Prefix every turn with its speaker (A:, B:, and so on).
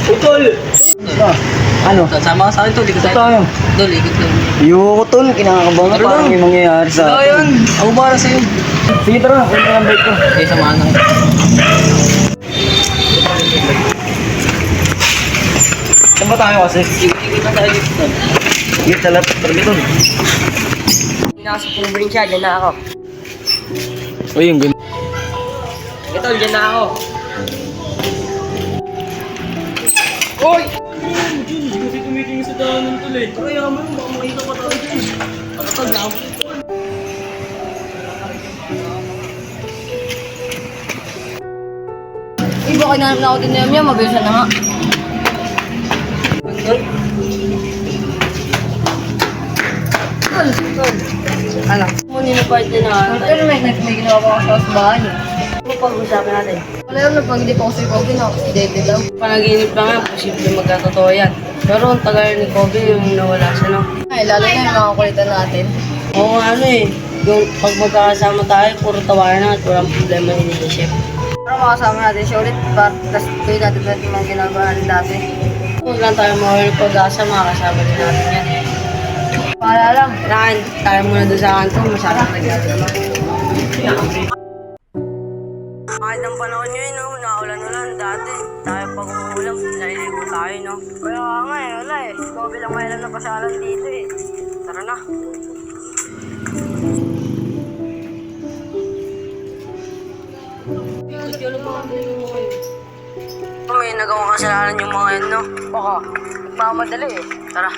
A: Utol! Ano?
B: Sama ka sa akin to, di ko tayo. Dol, ikot lang.
A: Ayoko tol, kinakabahan ka. Parang may mangyayari sa
B: Wala yan. Ako para sa'yo.
A: Sige tara, kung na ang bike ko.
B: Okay, samahan ako.
A: Saan ba tayo kasi?
B: Ikot lang tayo dito.
A: Sige, sa laptop, tarbi tol.
B: Nasa probinsya, dyan na ako.
A: Uy, yung ganda.
B: Ito, dyan na ako.
A: Uy! Hindi kasi tumitingin sa daanan tol eh.
B: Kaya mo, baka makita pa tayo dyan. Patag na ako.
C: Iba kinanap na ako din niya, mabilisan na nga.
B: Tol?
C: Tol.
B: Ano? Muna yung party na ano.
C: Tol, may ginawa pa ako sa bahay.
B: Ano pag-usapan natin?
C: Wala yun, pag hindi pa ako si Kobe na si David daw.
B: Panaginip lang yan, posible magkatotoo yan. Pero ang tagal ni Kobe yung nawala siya, no?
C: Ay, lalo na yung mga kulitan natin.
B: Oo nga, ano eh. Yung pag magkakasama tayo, puro tawanan na at walang problema iniisip.
C: Para makasama natin siya ulit, tapos tuloy natin ulit yung mga ginagawa natin dati.
B: Huwag lang tayo mawala ng pag-asa, makakasama din natin yan.
C: Paalala lang.
B: Kailangan tayo muna doon sa kanto, masyadong naglalama. Kahit ang panahon nyo no, naulan-ulan dati. Tayo pag umuulan, naliligo tayo, no?
C: Kaya nga eh, wala eh. Kobe lang may alam na pasyalan dito eh.
B: Tara na. May nagawang kasalanan yung mga yun, no?
C: Baka, nagmamadali eh.
B: Tara.